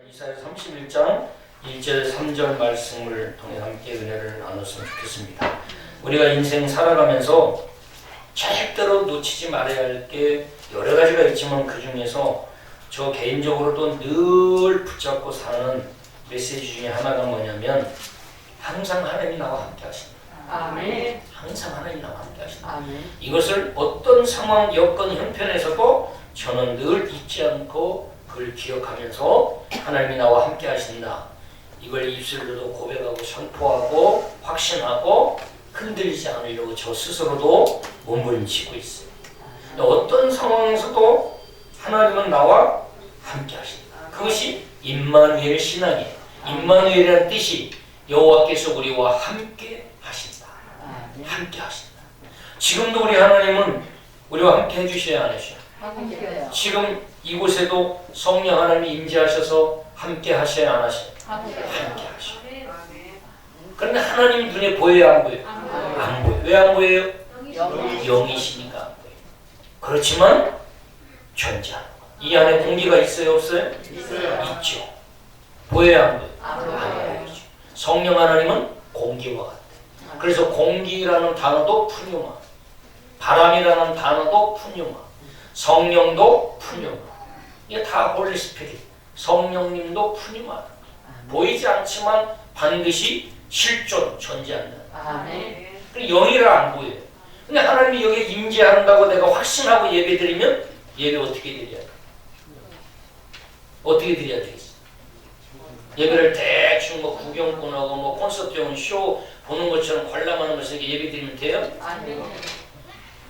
이사야 31장 1절 3절 말씀을 통해 함께 은혜를 나눴으면 좋겠습니다. 우리가 인생 살아가면서 절대로 놓치지 말아야 할 게 여러 가지가 있지만 그 중에서 저 개인적으로도 늘 붙잡고 사는 메시지 중에 하나가 뭐냐면 항상 하나님이 나와 함께 하신다. 아멘. 항상 하나님이 나와 함께 하신다. 아멘. 이것을 어떤 상황, 여건, 형편에서도 저는 늘 잊지 않고 그걸 기억하면서 하나님이 나와 함께 하신다. 이걸 입술로도 고백하고 선포하고 확신하고 흔들리지 않으려고 저 스스로도 몸부림치고 있어요. 어떤 상황에서도 하나님은 나와 함께 하신다. 그것이 임마누엘 신앙이에요. 임마누엘이라는 뜻이 여호와께서 우리와 함께 하신다. 함께 하신다. 지금도 우리 하나님은 우리와 함께 해주셔야 안 해주셔야. 지금 이곳에도 성령 하나님이 임재하셔서 함께 하셔야 안 하셔야. 함께 하셔. 그런데 하나님 눈에 보여야 안 보여요? 안 보여요. 왜 안 보여요? 영이시니까 안 보여요. 그렇지만 존재하는 거. 이 안에 공기가 있어요, 없어요? 있죠. 보여야 안 보여요? 안 보이죠. 성령 하나님은 공기와 같아요. 그래서 공기라는 단어도 푸뉴마, 바람이라는 단어도 푸뉴마, 성령도 푸뉴마. 이게 다 홀리 스피릿. 성령님도 푸뉴마. 보이지 않지만 반드시 실존, 존재한다. 영이라 안 보여요. 근데 하나님이 여기에 임재한다고 내가 확신하고 예배드리면 예배 어떻게 드려야 돼? 어떻게 드려야 되겠어? 예배를 대충 뭐 구경꾼하고 뭐 콘서트용 쇼 보는 것처럼 관람하는 것에게 예배 드리면 돼요?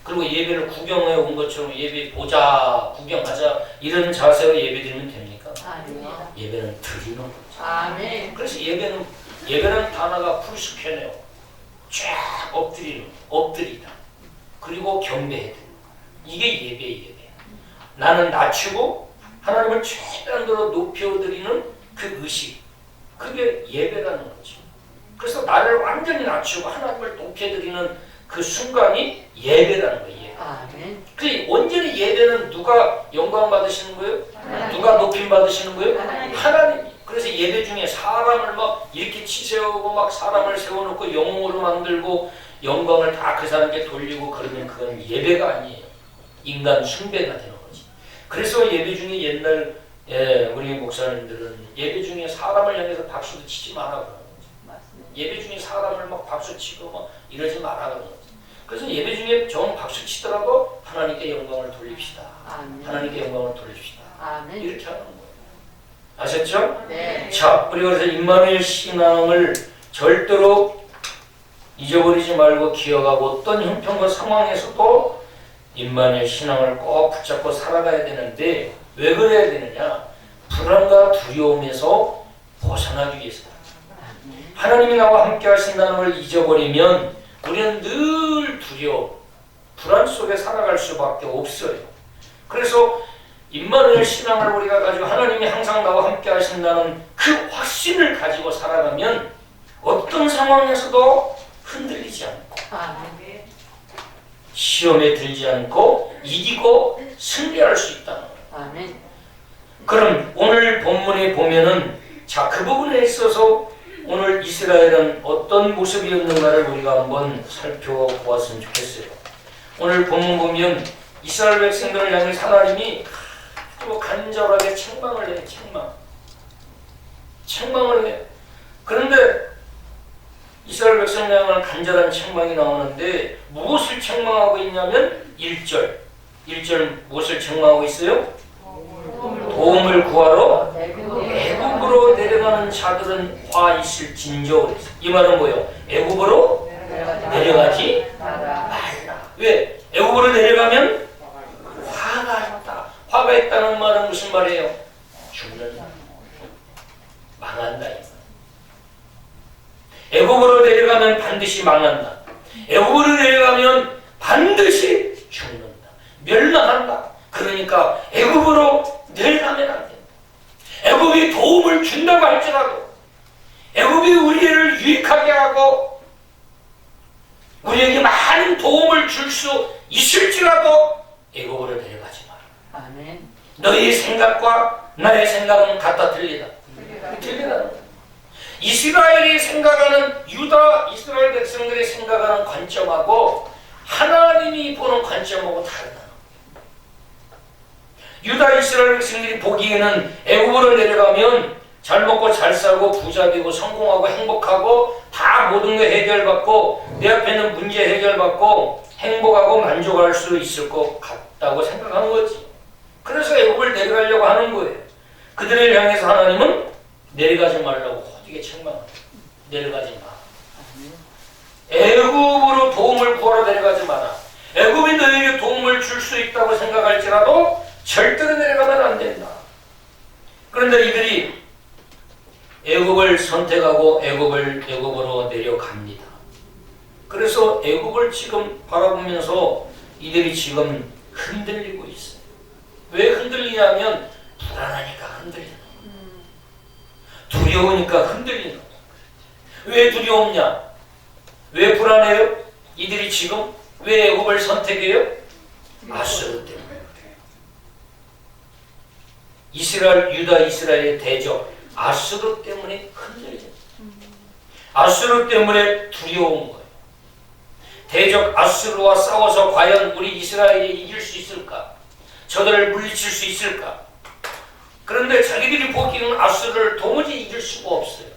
그리고 예배를 구경해 온 것처럼 예배 보자, 구경하자 이런 자세로 예배 드리면 됩니까? 예배는 드리는 거죠. 그래서 예배는 단어가 풀스케네요. 쫙 엎드리다. 그리고 경배해드리는 거. 이게 예배. 나는 낮추고 하나님을 최대한으로 높여드리는 그 의식. 그게 예배라는 거죠. 그래서 나를 완전히 낮추고 하나님을 높여드리는 그 순간이 예배라는 거예요. 그 온전히 예배는 누가 영광 받으시는 거예요? 누가 높임 받으시는 거예요? 하나님이. 그래서 예배 중에 사람을 막 이렇게 치세우고 막 사람을 세워놓고 영웅으로 만들고 영광을 다 그 사람에게 돌리고 그러면 그건 예배가 아니에요. 인간 숭배가 되는 거지. 그래서 예배 중에 옛날 우리 목사님들은 예배 중에 사람을 향해서 박수도 치지 마라 그러는 거지. 예배 중에 사람을 막 박수 치고 막 이러지 마라 그러는 거지. 그래서 예배 중에 정 박수 치더라도 하나님께 영광을 돌립시다. 하나님께 영광을 돌립시다. 이렇게 하는 거예요. 아셨죠? 네. 자, 우리가 그래서 임마누엘 신앙을 절대로 잊어버리지 말고 기억하고 어떤 형편과 상황에서도 임마누엘 신앙을 꼭 붙잡고 살아가야 되는데 왜 그래야 되느냐? 불안과 두려움에서 벗어나기 위해서. 하나님이 나와 함께 하신다는 걸 잊어버리면 우리는 늘 두려움, 불안 속에 살아갈 수밖에 없어요. 그래서 임마누엘 신앙을 우리가 가지고 하나님이 항상 나와 함께 하신다는 그 확신을 가지고 살아가면 어떤 상황에서도 흔들리지 않고 시험에 들지 않고 이기고 승리할 수 있다는 거예요. 그럼 오늘 본문에 보면은 자, 그 부분에 있어서 오늘 이스라엘은 어떤 모습이었는가를 우리가 한번 살펴보았으면 좋겠어요. 오늘 본문 보면 이스라엘 백성들을 향해 하나님이 간절하게 책망을 해요. 책망을 해요. 그런데 이스라엘 백성을 향한 간절한 책망이 나오는데 무엇을 책망하고 있냐면 1절 무엇을 책망하고 있어요? 도움을 구하러 애굽으로 내려가는 자들은 화 있을진저. 이 말은 뭐예요? 애굽으로 내려가지 말라. 왜? 애굽으로 내려가면 화가 있다. 화가 있다는 말은 무슨 말이에요? 죽는다. 망한다. 애굽으로 내려가면 반드시 망한다. 애굽으로 내려가면 반드시 죽는다. 멸망한다. 그러니까 애굽으로 내려가면 안 된다. 애굽이 도움을 준다고 할지라도 애굽이 우리를 유익하게 하고 우리에게 많은 도움을 줄 수 있을지라도 애굽으로 내려가지 마라. 너희의 생각과 나의 생각은 같다 틀리다. 들려가는 거예요. 이스라엘이 생각하는 유다 이스라엘 백성들이 생각하는 관점하고 하나님이 보는 관점하고 다르다. 유다 이스라엘 백성들이 보기에는 애굽으로 내려가면 잘 먹고 잘 살고 부자 되고 성공하고 행복하고 다 모든 게 해결받고 내 앞에 있는 문제 해결받고 행복하고 만족할 수 있을 것 같다고 생각하는 거지. 그래서 애굽을 내려가려고 하는 거예요. 그들을 향해서 하나님은 내려가지 말라고 호되게 책망합니다. 내려가지 마. 애굽으로 도움을 구하러 내려가지 마라. 애굽이 너에게 도움을 줄 수 있다고 생각할지라도 절대로 내려가면 안 된다. 그런데 이들이 애굽을 선택하고 애굽으로 내려갑니다. 그래서 애굽을 지금 바라보면서 이들이 지금 흔들리고 있어요. 왜 흔들리냐면 불안하니까 흔들리는 거예요. 두려우니까 흔들리는 거예요. 왜 두려웠냐? 왜 불안해요? 이들이 지금 왜 애굽을 선택해요? 아수르 때문에. 유다 이스라엘의 대적 아수르 때문에 흔들려요. 아수르 때문에 두려운 거예요. 대적 아수르와 싸워서 과연 우리 이스라엘이 이길 수 있을까? 저들을 물리칠 수 있을까? 그런데 자기들이 보기에는 아수르를 도무지 이길 수가 없어요.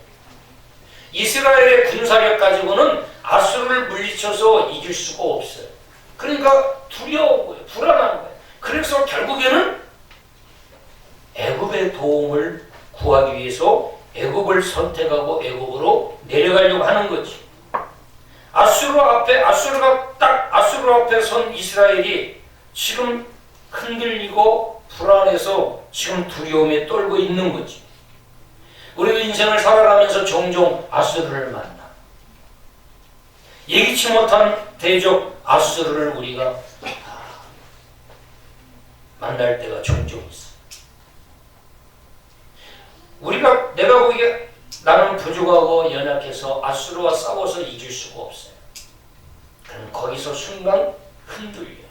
이스라엘의 군사력 가지고는 아수르를 물리쳐서 이길 수가 없어요. 그러니까 두려운 거예요. 불안한 거예요. 그래서 결국에는 애굽의 도움을 구하기 위해서 애굽을 선택하고 애굽으로 내려가려고 하는 거지. 아수르 앞에 선 이스라엘이 지금 흔들리고 불안해서 지금 두려움에 떨고 있는 거지. 우리도 인생을 살아가면서 종종 아수르를 만나. 예기치 못한 대적 아수르를 우리가 만날 때가 종종 있어. 내가 보기에 나는 부족하고 연약해서 아수르와 싸워서 이길 수가 없어요. 그럼 거기서 순간 흔들려요.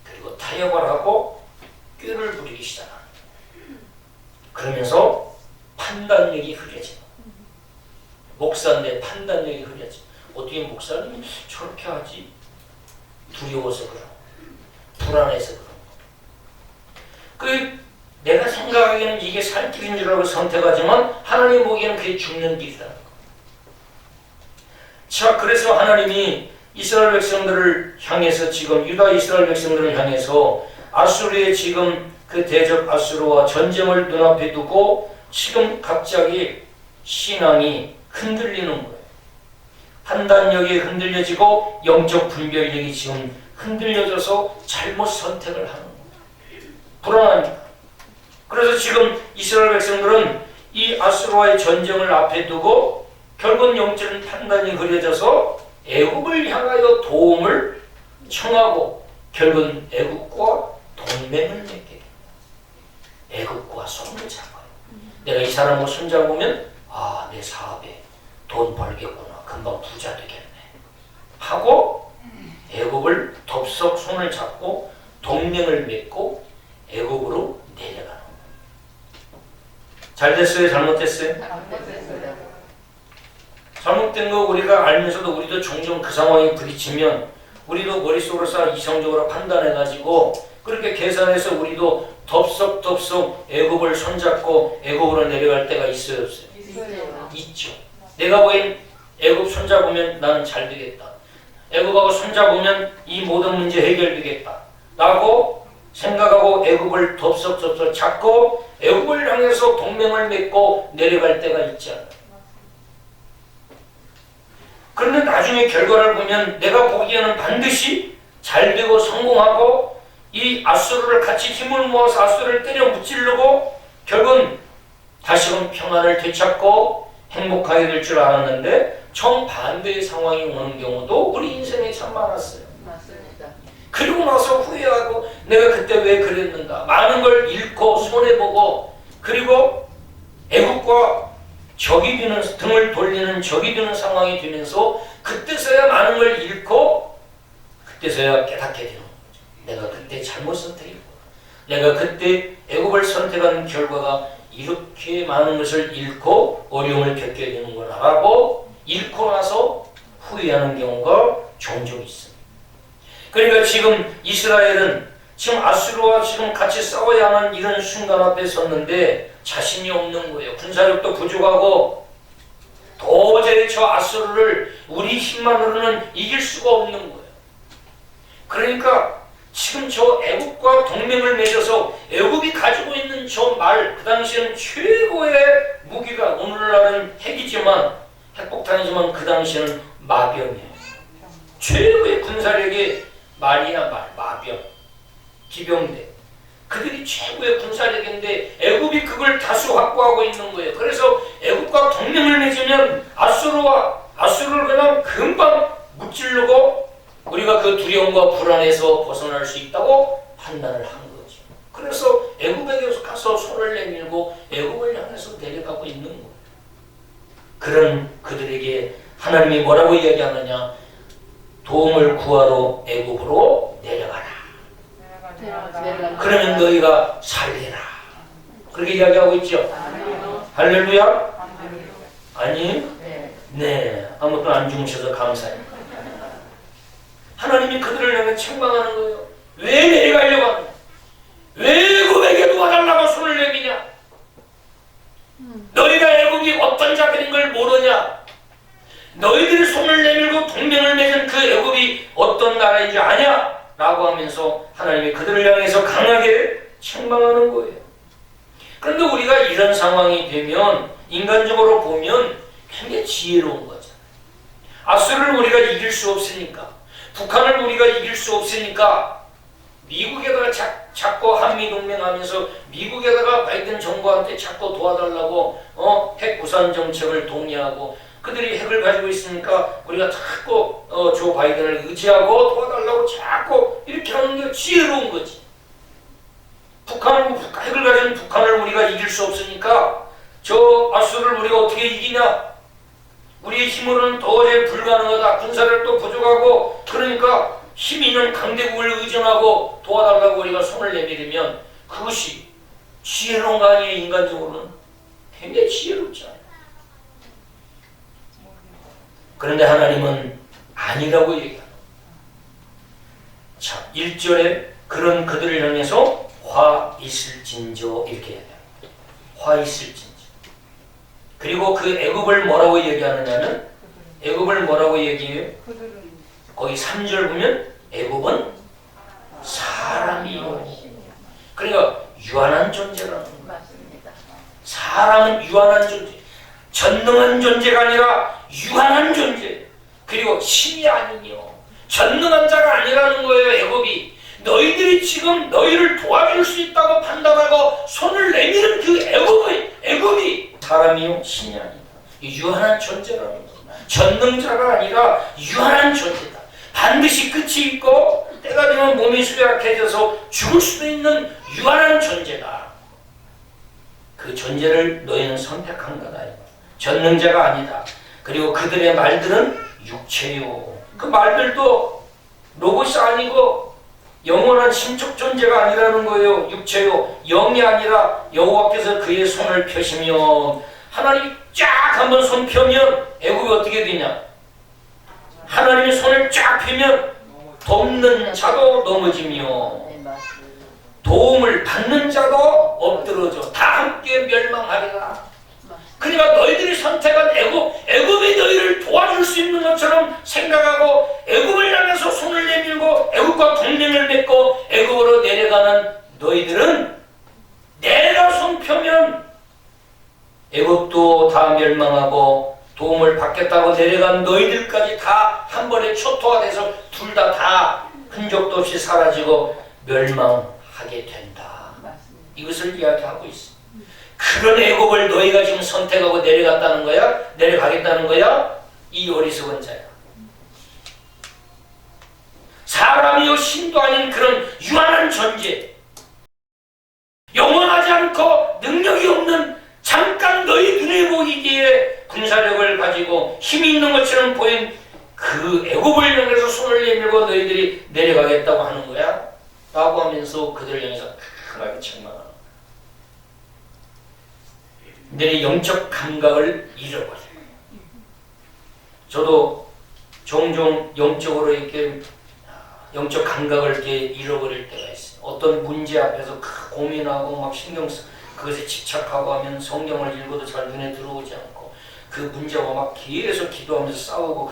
그리고 타협을 하고 꾀를 부리기 시작합니다. 그러면서 판단력이 흐려져요. 목사인데 판단력이 흐려져. 어떻게 목사님이 저렇게 하지? 두려워서 그런 거. 불안해서 그런 거. 내가 생각하기에는 이게 살 길인 줄 알고 선택하지만 하나님 보기에는 그게 죽는 길이라는 거. 자, 그래서 하나님이 이스라엘 백성들을 향해서 지금 유다 이스라엘 백성들을 향해서 아수르의 지금 그 대적 아수르와 전쟁을 눈앞에 두고 지금 갑자기 신앙이 흔들리는 거예요. 판단력이 흔들려지고 영적 분별력이 지금 흔들려져서 잘못 선택을 하는 거예요. 불안합니다. 그래서 지금 이스라엘 백성들은 이 아수르와의 전쟁을 앞에 두고 결국 영적인 판단이 흐려져서 애굽을 향하여 도움을 청하고 결국 애굽과 동맹을 맺게 됩니다. 애굽과 손을 잡아요. 내가 이 사람을 손잡으면 내 사업에 돈 벌겠구나. 금방 부자 되겠네. 하고 애굽을 덥석 손을 잡고 동맹을 맺고 애굽으로 내려가는 거예요. 잘 됐어요? 잘못됐어요? 잘못된 거 우리가 알면서도 우리도 종종 그 상황에 부딪히면 우리도 머릿속으로 이성적으로 판단해가지고 그렇게 계산해서 우리도 덥석덥석 애굽을 손잡고 애굽으로 내려갈 때가 있어요? 없어요? 있죠. 내가 보기엔 애굽 손잡으면 나는 잘 되겠다. 애굽하고 손잡으면 이 모든 문제 해결되겠다. 라고 생각하고 애굽을 덥석덥석 잡고 애굽을 향해서 동맹을 맺고 내려갈 때가 있지 않아요. 그런데 나중에 결과를 보면 내가 보기에는 반드시 잘 되고 성공하고 이 아수르를 같이 힘을 모아서 아수르를 때려 무찌르고 결국은 다시금 평안을 되찾고 행복하게 될 줄 알았는데 정반대의 상황이 오는 경우도 우리 인생에 참 많았어요. 맞습니다. 그리고 나서 후회하고 내가 그때 왜 그랬는가 많은 걸 잃고 손해보고 그리고 애국과 적이 되는 등을 돌리는 적이 되는 상황이 되면서 그때서야 많은 걸 잃고 그때서야 깨닫게 되는 거죠. 내가 그때 잘못 선택했구나. 내가 그때 애굽을 선택한 결과가 이렇게 많은 것을 잃고 어려움을 겪게 되는구나라고 잃고 나서 후회하는 경우가 종종 있습니다. 그러니까 지금 이스라엘은 지금 아수르와 지금 같이 싸워야 하는 이런 순간 앞에 섰는데 자신이 없는 거예요. 군사력도 부족하고 도저히 저 아수르를 우리 힘만으로는 이길 수가 없는 거예요. 그러니까 지금 저 애국과 동맹을 맺어서 애국이 가지고 있는 저 말, 그 당시에는 최고의 무기가, 오늘날은 핵이지만 핵폭탄이지만 그 당시에는 마병이에요. 최고의 군사력이 말이야 말, 마병, 기병대. 그들이 최고의 군사력인데 애국이 그걸 다수 확보하고 있는 거예요. 그래서 애국과 동맹을 맺으면 아수르를 그냥 금방 무찌르고 우리가 그 두려움과 불안에서 벗어날 수 있다고 판단을 한 거죠. 그래서 애국에게 가서 손을 내밀고 애국을 향해서 내려가고 있는 거예요. 그런 그들에게 하나님이 뭐라고 이야기하느냐? 도움을 구하러 애국으로 내려가라. 그러면 너희가 살리라. 그렇게 이야기하고 있죠. 할렐루야? 아니? 네. 아무튼 안 죽으셔서 감사해요. 하나님이 그들을 향해 책망하는 거예요. 왜 내려가려고 하느냐? 왜 애국에게 도와달라고 손을 내미냐? 너희가 애국이 어떤 자들인 걸 모르냐? 너희들이 손을 내밀고 동맹을 맺은 그 애국이 어떤 나라인지 아냐? 라고 하면서 하나님이 그들을 향해서 강하게 책망하는 거예요. 그런데 우리가 이런 상황이 되면 인간적으로 보면 굉장히 지혜로운 거잖아요. 아수르를 우리가 이길 수 없으니까, 북한을 우리가 이길 수 없으니까 미국에다가 자꾸 한미동맹하면서 미국에다가 바이든 정부한테 자꾸 도와달라고 핵 무산 정책을 동의하고 그들이 핵을 가지고 있으니까 우리가 자꾸 조 바이든을 의지하고 도와달라고 자꾸 이렇게 하는 게 지혜로운 거지. 핵을 가진 북한을 우리가 이길 수 없으니까 저 아수르를 우리가 어떻게 이기냐? 우리의 힘으로는 도저히 불가능하다. 군사력도 부족하고 그러니까 힘 있는 강대국을 의존하고 도와달라고 우리가 손을 내밀으면 그것이 지혜로운 거 아니에요? 인간적으로는 굉장히 지혜롭잖아요. 그런데 하나님은 아니라고 얘기합니다. 자, 1절에 그런 그들을 향해서 화 있을진저 이렇게 얘기합니다. 화 있을진저. 그리고 그 애굽을 뭐라고 얘기하느냐면 애굽을 뭐라고 얘기해요? 거기 3절 보면 애굽은 사람이요. 그러니까 유한한 존재라는 거예요. 사람은 유한한 존재. 전능한 존재가 아니라 유한한 존재. 그리고 신이 아니요. 전능한 자가 아니라는 거예요. 애굽이. 너희들이 지금 너희를 도와줄 수 있다고 판단하고 손을 내미는 그 애굽이 사람이요 신이 아니다. 유한한 존재라는 거예요. 전능자가 아니라 유한한 존재다. 반드시 끝이 있고 때가 되면 몸이 수약해져서 죽을 수도 있는 유한한 존재다. 그 존재를 너희는 선택한 거다. 전능자가 아니다. 그리고 그들의 말들은 육체요. 그 말들도 로봇이 아니고 영원한 신적 존재가 아니라는 거예요. 육체요. 영이 아니라 여호와께서 그의 손을 펴시면 하나님이 쫙 한번 손 펴면 애굽이 어떻게 되냐? 하나님이 손을 쫙 펴면 돕는 자도 넘어지며 도움을 받는 자도 엎드러져 다 함께 멸망하리라. 그러니까 너희들이 선택한 애굽이 너희를 도와줄 수 있는 것처럼 생각하고 애굽을 향해서 손을 내밀고 애굽과 동맹을 맺고 애굽으로 내려가는 너희들은 내가 손 펴면 애굽도 다 멸망하고 도움을 받겠다고 내려간 너희들까지 다 한 번에 초토화돼서 둘 다 흔적도 없이 사라지고 멸망하게 된다. 이것을 이야기하고 있습니다. 그런 애굽을 너희가 지금 선택하고 내려갔다는 거야? 내려가겠다는 거야? 이 어리석은 자야. 사람이요 신도 아닌 그런 유한한 존재, 영원하지 않고 능력이 없는 잠깐 너희 눈에 보이기에 군사력을 가지고 힘이 있는 것처럼 보인 그 애굽을 향해서 손을 내밀고 너희들이 내려가겠다고 하는 거야? 라고 하면서 그들을 향해서 강하게 책망하는 거야. 내 영적 감각을 잃어버려요. 저도 종종 영적으로 이렇게 영적 감각을 이렇게 잃어버릴 때가 있어요. 어떤 문제 앞에서 고민하고 막 신경 쓰 그것에 집착하고 하면 성경을 읽어도 잘 눈에 들어오지 않고 그 문제와 막 계속 기도하면서 싸우고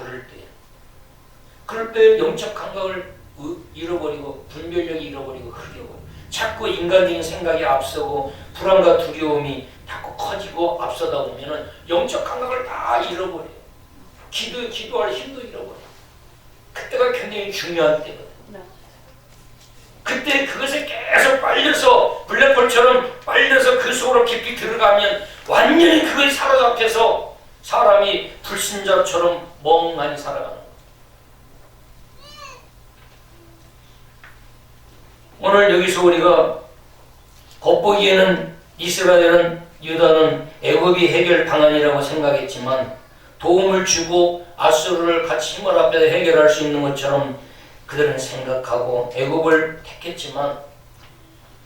그럴 때 영적 감각을 잃어버리고 분별력이 잃어버리고 흐려버리고 자꾸 인간적인 생각이 앞서고 불안과 두려움이 자꾸 커지고 앞서다 보면은 영적 감각을 다 잃어버려요. 기도할 힘도 잃어버려요. 그때가 굉장히 중요한 때거든요. 그때 그것에 계속 빨려서 블랙홀처럼 빨려서 그 속으로 깊이 들어가면 완전히 그것이 사로잡혀서 사람이 불신자처럼 멍하니 살아가는 거예요. 오늘 여기서 우리가 겉보기에는 이스라엘은 유다는 애굽이 해결 방안이라고 생각했지만 도움을 주고 아수르를 같이 힘을 합해서 해결할 수 있는 것처럼 그들은 생각하고 애굽을 택했지만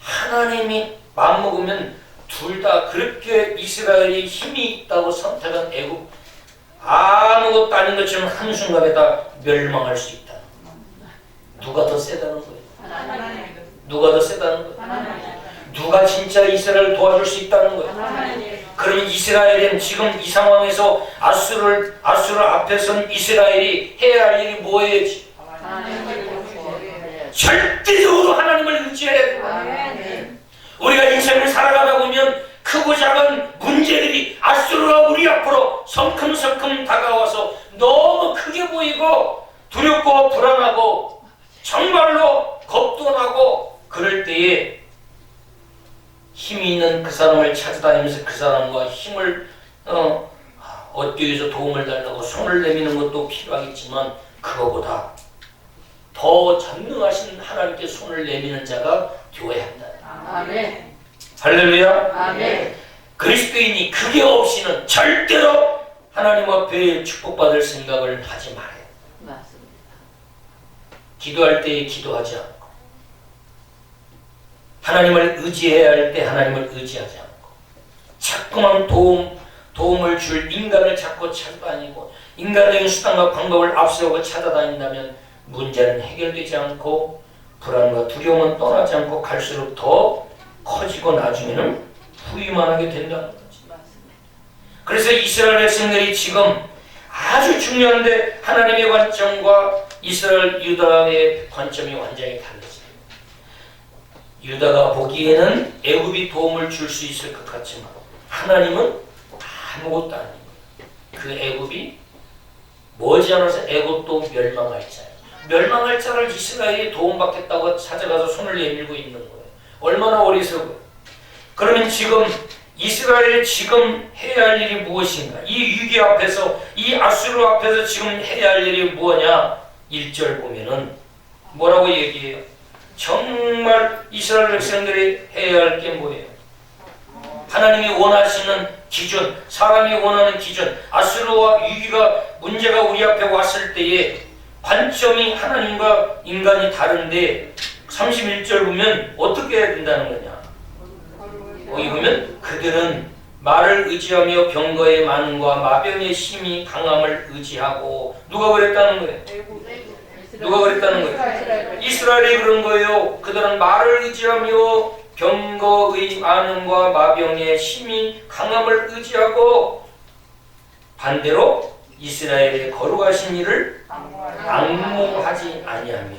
하나님이 마음먹으면 둘 다 그렇게 이스라엘이 힘이 있다고 선택한 애굽 아무것도 아닌 것처럼 한순간에 다 멸망할 수 있다. 누가 더 세다는 거예요? 누가 더 세다는 거예요? 누가 진짜 이스라엘을 도와줄 수 있다는 거예요? 그러면 이스라엘은 지금 이 상황에서 아수르 앞에 선 이스라엘이 해야 할 일이 뭐예요? 절대적으로 하나님을 의지해야 돼요. 우리가 인생을 살아가다 보면 크고 작은 문제들이 아수르가 우리 앞으로 성큼성큼 다가와서 너무 크게 보이고 두렵고 불안하고 정말로 겁도 나고 그럴 때에 힘이 있는 그 사람을 찾아다니면서 그 사람과 힘을 얻기 위해서 도움을 달라고 손을 내미는 것도 필요하겠지만 그거보다 더 전능하신 하나님께 손을 내미는 자가 되어야 한다. 아멘. 할렐루야. 아멘. 그리스도인이 그게 없이는 절대로 하나님 앞에 축복받을 생각을 하지 말아요. 맞습니다. 기도할 때에 기도하지 않고 하나님을 의지해야 할 때 하나님을 의지하지 않고 자꾸만 도움을 줄 인간을 자꾸 찾아다니고 인간적인 수단과 방법을 앞세우고 찾아다닌다면 문제는 해결되지 않고 불안과 두려움은 떠나지 않고 갈수록 더 커지고 나중에는 후회만 하게 된다는 거지. 그래서 이스라엘 백성들이 지금 아주 중요한데 하나님의 관점과 이스라엘 유다의 관점이 완전히 달라져요. 유다가 보기에는 애굽이 도움을 줄 수 있을 것 같지만 하나님은 아무것도 아닌 거예요. 그 애굽이 머지않아서 애굽도 멸망할 자예요. 멸망할 자를 이스라엘이 도움받겠다고 찾아가서 손을 내밀고 있는 거예요. 얼마나 어리석어요. 그러면 지금 이스라엘이 지금 해야 할 일이 무엇인가? 이 위기 앞에서 이 아수르 앞에서 지금 해야 할 일이 뭐냐? 1절 보면은 뭐라고 얘기해요? 정말 이스라엘 백성들이 해야 할 게 뭐예요? 하나님이 원하시는 기준, 사람이 원하는 기준, 아수르와 위기가 문제가 우리 앞에 왔을 때에 관점이 하나님과 인간이 다른데 31절 보면 어떻게 해야 된다는 거냐? 거기 보면 그들은 말을 의지하며 병거의 많음과 마병의 힘이 강함을 의지하고 누가 그랬다는 거예요? 누가 그랬다는 거예요? 이스라엘이 그런 거예요. 그들은 말을 의지하며 병거의 많음과 마병의 힘이 강함을 의지하고 반대로 이스라엘의 거룩하신 일을 앙모하지 아니하며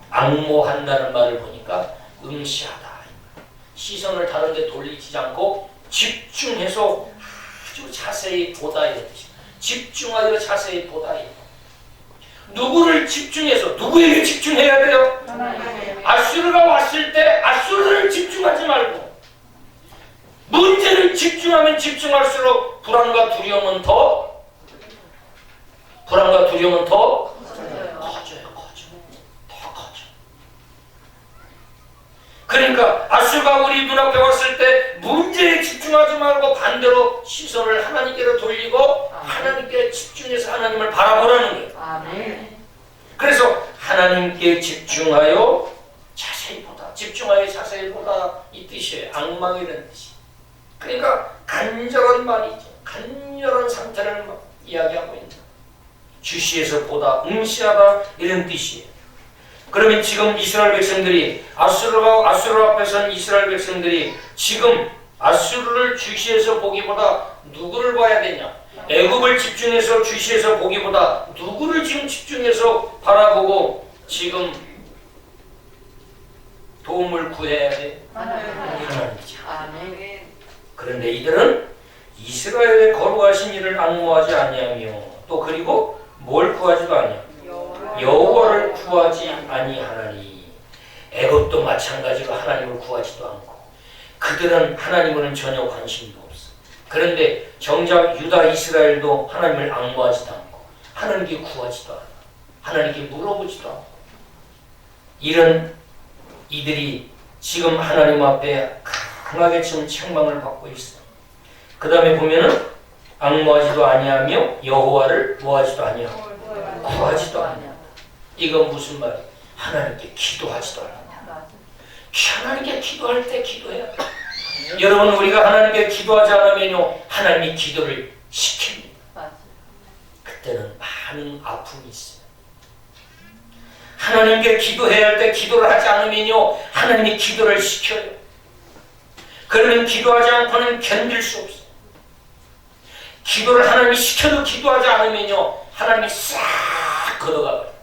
앙모한다는 말을 보니까 응시하다. 시선을 다른 데 돌리지 않고 집중해서 아주 자세히 보다 이런 뜻이에요. 집중하여 자세히 보다 이런 누구를 집중해서 누구에게 집중해야 돼요? 아수르가 왔을 때 아수르를 집중하지 말고 문제를 집중하면 집중할수록 불안과 두려움은 더 커져요. 더 커져. 그러니까 아수르가 우리 눈앞에 왔을 때 문제에 집중하지 말고 반대로 시선을 하나님께로 돌리고 하나님께 집중해서 하나님을 바라보라는 거예요. 아멘. 그래서 하나님께 집중하여 자세히 보다. 집중하여 자세히 보다 이 뜻이에요. 앙망이라는 뜻이. 그러니까 간절한 말이죠. 간절한 상태를 이야기하고 있다. 주시에서 보다 응시하다 이런 뜻이에요. 그러면 지금 이스라엘 백성들이 아수르 앞에 선 이스라엘 백성들이 지금 아수르를 주시에서 보기보다 누구를 봐야 되냐? 애굽을 집중해서 주시에서 보기보다 누구를 지금 집중해서 바라보고 지금 도움을 구해야 돼? 하나님이죠. 그런데 이들은 이스라엘의 거룩하신 이를 앙모하지 아니하며 또 그리고 뭘 구하지도 아니하며 여호와를 구하지 아니하나니. 애굽도 마찬가지로 하나님을 구하지도 않고 그들은 하나님은 전혀 관심도 없어. 그런데 정작 유다 이스라엘도 하나님을 앙모하지도 않고 하나님께 구하지도 않아. 하나님께 물어보지도 않고 이런 이들이 지금 하나님 앞에 강하게 지금 책망을 받고 있어. 그 다음에 보면은 앙모하지도 아니하며 여호와를 뭐하지도 아니하고 구하지도 아니하고. 이건 무슨 말이야? 하나님께 기도하지도 않아. 하나님께 기도할 때 기도해야 돼. 여러분, 우리가 하나님께 기도하지 않으면요 하나님이 기도를 시킵니다. 그때는 많은 아픔이 있어요. 하나님께 기도해야 할 때 기도를 하지 않으면요 하나님이 기도를 시켜요. 그러면 기도하지 않고는 견딜 수 없어요. 기도를 하나님이 시켜도 기도하지 않으면요 하나님이 싹 걷어가버려요.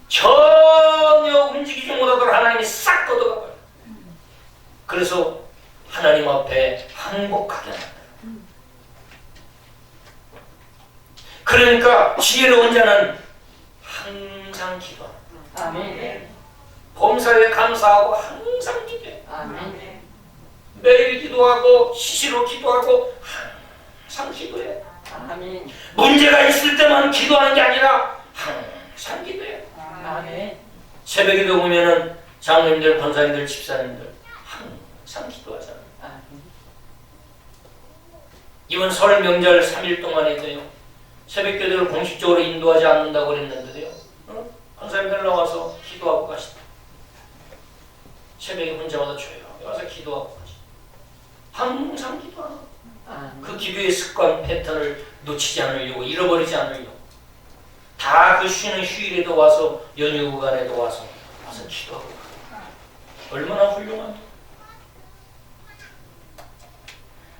전혀 움직이지 못하도록 하나님이 싹 걷어가버려요. 그래서 하나님 앞에 항복하게 합니다. 그러니까 지혜로운 자는 항상 기도합니다. 아멘. 범사에 감사하고 항상 기도해요. 아멘. 매일 기도하고 시시로 기도하고 항상 기도해요. 아멘. 문제가 있을 때만 기도하는 게 아니라 항상 기도해요. 아멘. 새벽에도 보면은 장로님들, 권사님들, 집사님들 항상 기도하잖아요. 아멘. 이번 설 명절 3일 동안에도요 새벽기도를 공식적으로 인도하지 않는다고 그랬는데요 권사님들 나와서 기도하고 가시다. 새벽에 혼자마다 조용히 와서 기도하고 가시다. 항상 기도하는 그 기도의 습관 패턴을 놓치지 않으려고, 잃어버리지 않으려고 다 그 쉬는 휴일에도 와서 연휴 구간에도 와서 기도하고 가. 얼마나 훌륭한데.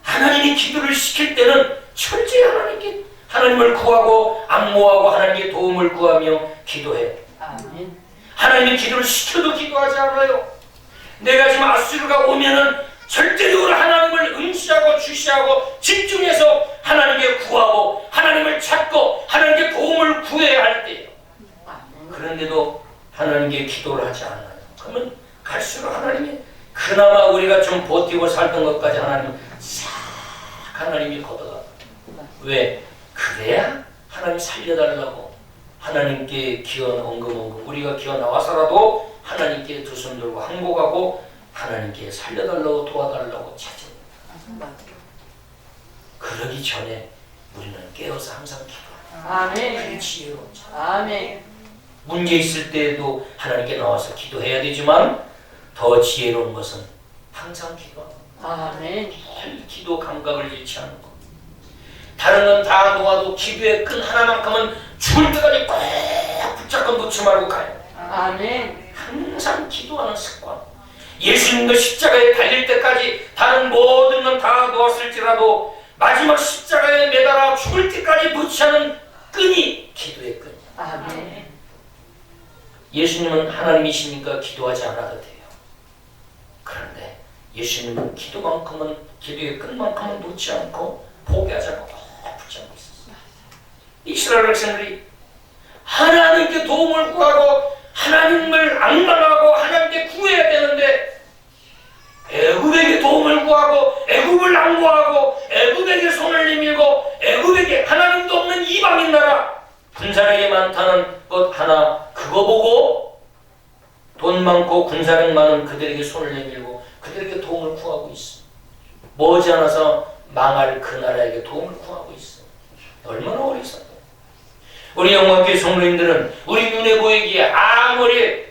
하나님이 기도를 시킬 때는 철저히 하나님께 하나님을 구하고 앙모하고 하나님께 도움을 구하며 기도해. 아멘. 하나님이 기도를 시켜도 기도하지 않아요. 내가 지금 아수르가 오면은 절대적으로 하나님을 응시하고 주시하고 집중해서 하나님께 구하고 하나님을 찾고 하나님께 도움을 구해야 할 때예요. 그런데도 하나님께 기도를 하지 않아요. 그러면 갈수록 하나님이 그나마 우리가 좀 버티고 살던 것까지 하나님이 걷어가. 왜? 그래야 하나님 살려달라고 하나님께 기어 엉금엉금 우리가 기어 나와서라도 하나님께 두 손 들고 항복하고 하나님께 살려달라고 도와달라고 찾습니다. 그러기 전에 우리는 깨어서 항상 기도하라. 아멘. 지혜로운 자. 아멘. 문제 있을 때에도 하나님께 나와서 기도해야 되지만 더 지혜로운 것은 항상 기도하는 것. 아멘. 기도 감각을 잃지 않는 것. 다른 건 다 놓아도 기도의 끈 하나만큼은 죽을 때까지 꼭 붙잡고 놓지 말고 가요. 아멘. 항상 기도하는 습관. 예수님도 십자가에 달릴 때까지 다른 모든 건 다 놓았을지라도 마지막 십자가에 매달아 죽을 때까지 놓지 않은 끈이 기도의 끈이야. 아멘. 예수님은 하나님이시니까 기도하지 않아도 돼요. 그런데 예수님은 기도만큼은 기도의 끈만큼은 놓지 않고 포기하지 않고 붙잡고 있었어요. 이스라엘 백성들이 하나님께 도움을 구하고 하나님을 앙망하고 하나님께 구해야 되는데 애굽에게 도움을 구하고 애굽을 앙구하고 애굽에게 손을 내밀고 애굽에게 하나님도 없는 이방인 나라 군사력이 많다는 것 하나 그거 보고 돈 많고 군사력 많은 그들에게 손을 내밀고 그들에게 도움을 구하고 있어. 머지않아서 망할 그 나라에게 도움을 구하고 있어. 얼마나 어리석어. 우리 영광교회 성도님들은 우리 눈에 보이기에 아무리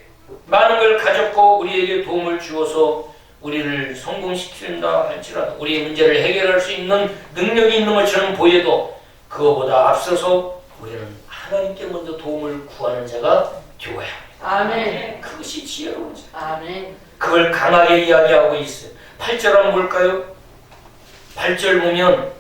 많은 걸 가졌고 우리에게 도움을 주어서 우리를 성공시킨다 할지라도 우리의 문제를 해결할 수 있는 능력이 있는 것처럼 보여도 그거보다 앞서서 우리는 하나님께 먼저 도움을 구하는 자가 되어야 합니다. 아멘. 그것이 지혜로운 자. 아멘. 그걸 강하게 이야기하고 있어요. 8절 한번 볼까요? 8절 보면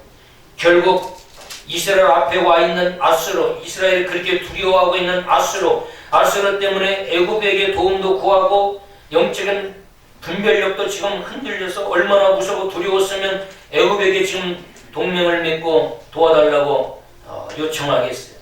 결국 이스라엘 앞에 와 있는 아수르, 이스라엘이 그렇게 두려워하고 있는 아수르 때문에 애굽에게 도움도 구하고 영적인 분별력도 지금 흔들려서 얼마나 무섭고 두려웠으면 애굽에게 지금 동맹을 맺고 도와달라고 요청하겠어요.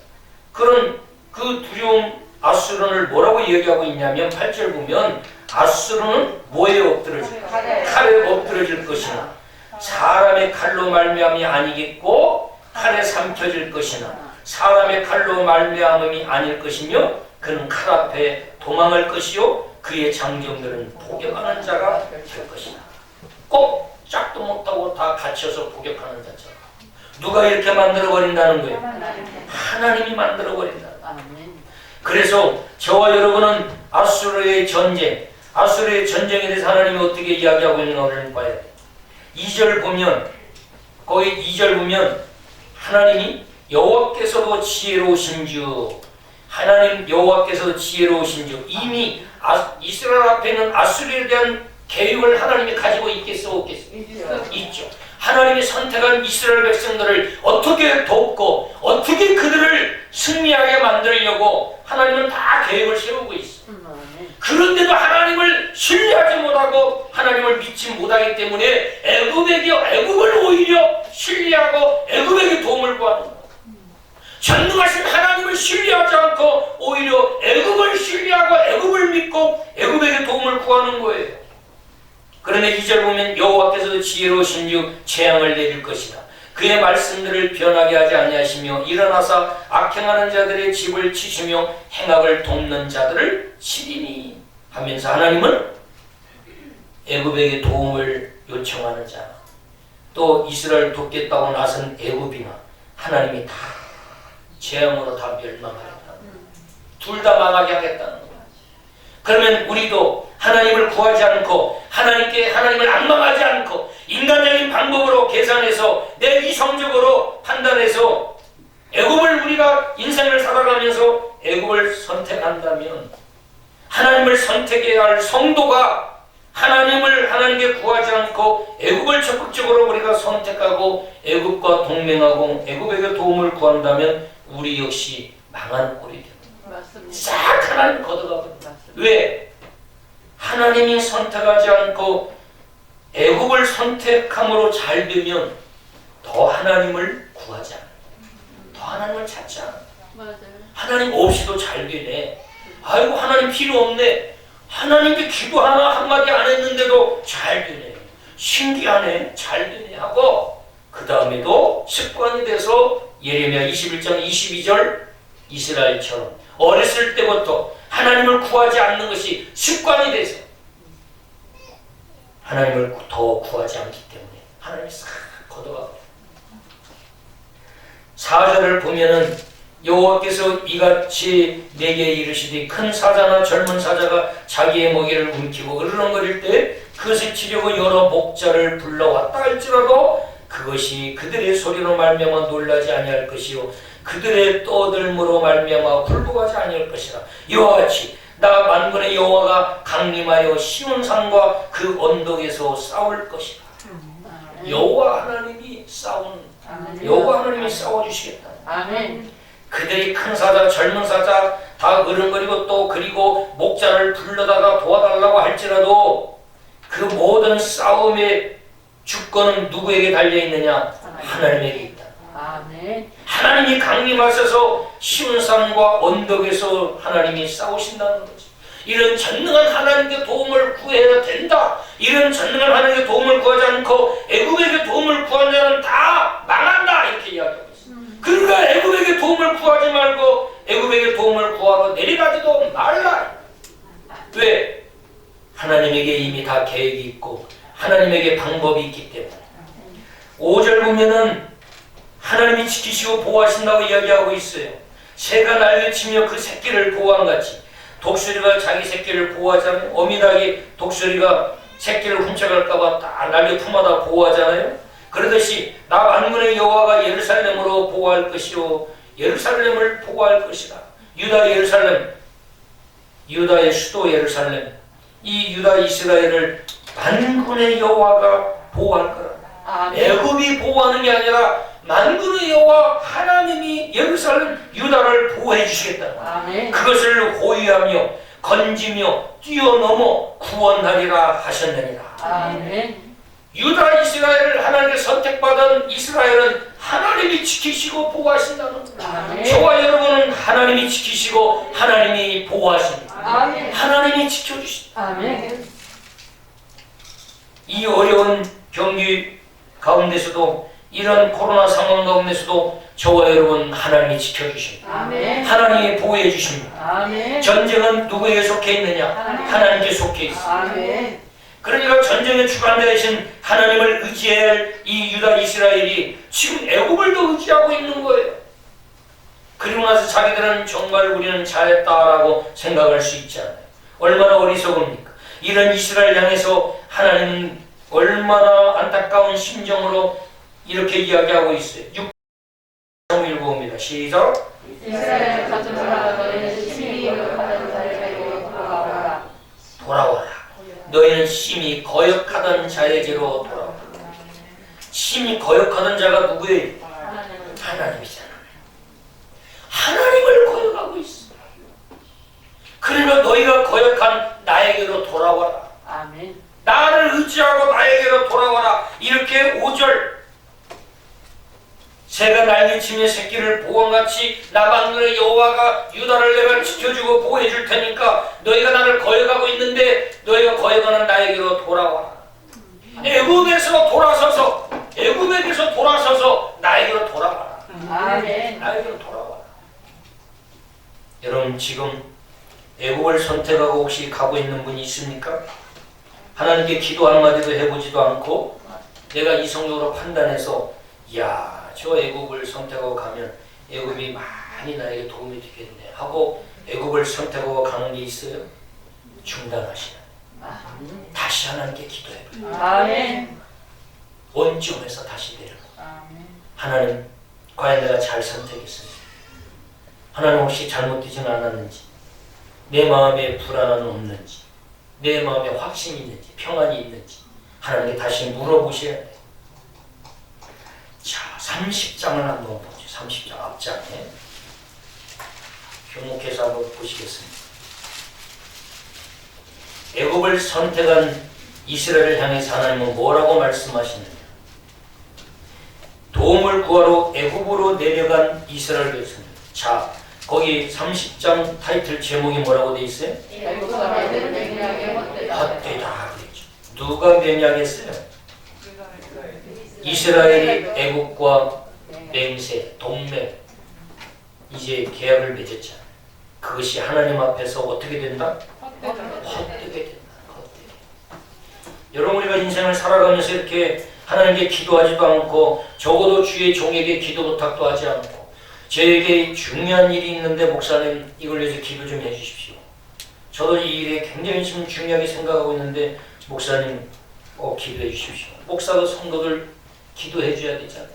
그런 그 두려움 아수르를 뭐라고 얘기하고 있냐면 8절 보면 아수르는 뭐에 엎드러질 것이냐? 칼에 엎드러질 것이나 사람의 칼로 말미암이 아니겠고 칼에 삼켜질 것이나 사람의 칼로 말미암음이 아닐 것이며 그는 칼 앞에 도망할 것이요 그의 장정들은 포격하는 자가 될 것이다. 꼼짝도 못하고 다 갇혀서 포격하는 자처럼. 누가 이렇게 만들어버린다는 거예요? 하나님이 만들어버린다. 그래서 저와 여러분은 아수르의 전쟁에 대해서 하나님이 어떻게 이야기하고 있는가를 봐야 돼요. 2절 보면 거기 2절 보면 하나님이 여호와께서도 지혜로우신즉 하나님 여호와께서도 지혜로우신즉 이미 이스라엘 앞에 있는 아수르에 대한 계획을 하나님이 가지고 있겠어 없겠어? 있죠. 하나님이 선택한 이스라엘 백성들을 어떻게 돕고 어떻게 그들을 승리하게 만들려고 하나님은 다 계획을 세우고 있어. 그런데도 하나님을 신뢰하지 못하고 하나님을 믿지 못하기 때문에 애굽을 오히려 신뢰하고 애굽에게 도움을 구하는 거야. 전능하신 하나님을 신뢰하지 않고 오히려 애굽을 신뢰하고 애굽을 믿고 애굽에게 도움을 구하는 거예요. 그런데 2절 보면 여호와께서도 지혜로우신즉 재앙을 내릴 것이다. 그의 말씀들을 변하게 하지 아니하시며 일어나사 악행하는 자들의 집을 치시며 행악을 돕는 자들을 치리니 하면서 하나님은 애굽에게 도움을 요청하는 자, 또 이스라엘 돕겠다고 나선 애굽이나 하나님이 다 재앙으로 다 멸망하겠다. 둘 다 망하게 하겠다는 거예요. 그러면 우리도 하나님을 구하지 않고 하나님을 앙망하지 않고 인간적인 방법으로 계산해서 내 이성적으로 판단해서 애굽을 우리가 인생을 살아가면서 애굽을 선택한다면 하나님을 선택해야 할 성도가 하나님께 구하지 않고 애굽을 적극적으로 우리가 선택하고 애굽과 동맹하고 애굽에게 도움을 구한다면 우리 역시 망한 꼴이 됩니다. 싹 하나님 걷어가버립니다. 왜? 하나님이 선택하지 않고 애굽을 선택함으로 잘 되면 더 하나님을 구하지 않아요. 더 하나님을 찾지 않아요. 하나님 없이도 잘 되네. 아이고 하나님 필요 없네. 하나님께 기도 하나 한마디 안 했는데도 잘 되네. 신기하네. 잘 되네 하고 그 다음에도 습관이 돼서 예레미야 21장 22절 이스라엘처럼 어렸을 때부터 하나님을 구하지 않는 것이 습관이 돼서 하나님을 더 구하지 않기 때문에 하나님이 싹 걷어가고 4절을 보면은 여호와께서 이같이 내게 이르시되 큰 사자나 젊은 사자가 자기의 먹이를 움키고 으르렁거릴 때 그것을 치려고 여러 목자를 불러왔다 할지라도 그것이 그들의 소리로 말미암아 놀라지 아니할 것이요 그들의 떠들므로 말미암아 굴복하지 아니할 것이라. 이와 같이 나 만군의 여호와가 강림하여 시온산과 그 언덕에서 싸울 것이다. 여호와 하나님이 여호와 하나님이 싸워주시겠다. 아멘. 그들이 큰 사자, 젊은 사자 다 으르렁거리고 또 그리고 목자를 불러다가 도와달라고 할지라도 그 모든 싸움의 주권은 누구에게 달려있느냐? 하나님에게 있다. 아멘. 하나님이 강림하셔서 시온산과 언덕에서 하나님이 싸우신다는 거지. 이런 전능한 하나님께 도움을 구해야 된다. 이런 전능한 하나님께 도움을 구하지 않고 애굽에게 도움을 구하는 자는 다 망한다. 이렇게 이야기하고 있어요. 그러니까 애굽에게 도움을 구하지 말고 애굽에게 도움을 구하고 내려가지도 말라. 왜? 하나님에게 이미 다 계획이 있고 하나님에게 방법이 있기 때문에. 5절 보면은 하나님이 지키시고 보호하신다고 이야기하고 있어요. 새가 날개치며 그 새끼를 보호한 같이 독수리가 자기 새끼를 보호하자면 어미닭이 독수리가 새끼를 훔쳐갈까봐 다 날개 품어다 보호하잖아요. 그러듯이 나 만군의 여호와가 예루살렘으로 보호할 것이요 예루살렘을 보호할 것이다. 유다 예루살렘, 유다의 수도 예루살렘, 이 유다 이스라엘을 만군의 여호와가 보호할 거라. 아멘. 애굽이 보호하는 게 아니라 만군의 여호와 하나님이 예루살렘 유다를 보호해 주시겠다. 아멘. 그것을 호위하며 건지며 뛰어넘어 구원하리라 하셨느니라. 아멘. 유다 이스라엘을 하나님께 선택받은 이스라엘은 하나님이 지키시고 보호하신다는 거예요. 아멘. 저와 여러분은 하나님이 지키시고 하나님이 보호하십니다. 아멘. 하나님이 지켜주십니다. 아멘. 이 어려운 경기 가운데서도 이런 코로나 상황 가운데서도 저와 여러분 하나님이 지켜주십니다. 아멘. 하나님이 보호해 주십니다. 아멘. 전쟁은 누구에 속해 있느냐? 하나님께 속해 있습니다. 아멘. 그러니까 전쟁의 주관자이신 하나님을 의지해야 할 이 유다 이스라엘이 지금 애굽을 더 의지하고 있는 거예요. 그리고 나서 자기들은 정말 우리는 잘했다라고 생각할 수 있지 않아요. 얼마나 어리석습니까? 이런 이스라엘 향해서 하나님은 얼마나 안타까운 심정으로 이렇게 이야기하고 있어요. 6장 읽어봅니다. 시작. 이스라엘 가족들아 너희는 심히 거역하던 자에게로 돌아오라. 돌아와라. 너희는 심히 거역하던 자에게로 돌아와라. 심히 거역하던 자가 누구예요? 하나님이잖아. 하나님을 거역하고 있어. 그러니까 너희가 거역한 나에게로 돌아와라. 아멘. 나를 의지하고 나에게로 돌아와라. 이렇게 5절 새가 날개치며 새끼를 보호한같이 나 만군의 여호와가 유다를 내가 지켜주고 보호해줄 테니까 너희가 나를 거역하고 있는데 너희가 거역하는 나에게로 돌아와라. 애굽에서 돌아서서 애굽에게서 돌아서서 나에게로 돌아와라. 아멘. 나에게로 돌아와라. 여러분 지금 애굽을 선택하고 혹시 가고 있는 분이 있습니까? 하나님께 기도 한마디도 해보지도 않고 내가 이성적으로 판단해서 야, 저 애굽을 선택하고 가면 애굽이 많이 나에게 도움이 되겠네 하고 애굽을 선택하고 가는 게 있어요? 중단하시라. 다시 하나님께 기도해봐요. 아멘. 원점에서 다시 내려가. 아멘. 하나님, 과연 내가 잘 선택했습니까? 하나님 혹시 잘못되지는 않았는지, 내 마음에 불안함은 없는지, 내 마음에 확신이 있는지, 평안이 있는지 하나님께 다시 물어보셔야 돼요. 자, 30장을 한번 보죠. 30장 앞장에 교목해서 한번 보시겠습니다. 애굽을 선택한 이스라엘을 향해서 하나님은 뭐라고 말씀하시느냐? 도움을 구하러 애굽으로 내려간 이스라엘 백성들. 자, 거기 30장 타이틀 제목이 뭐라고 돼 있어요? 애국 사람들은 맹약에 헛되다. 헛되다 그랬죠. 누가 맹약했어요? 이스라엘이 애국과 맹세, 동맹 이제 계약을 맺었잖아요. 그것이 하나님 앞에서 어떻게 된다? 헛되게 된다. 여러분 우리가 인생을 살아가면서 이렇게 하나님께 기도하지도 않고 적어도 주의 종에게 기도 부탁도 하지 않고 저에게 중요한 일이 있는데 목사님 이걸 위해서 기도 좀 해주십시오. 저도 이 일에 굉장히 좀 중요하게 생각하고 있는데 목사님 기도해 주십시오. 목사도 성도들 기도해 줘야 되잖아요.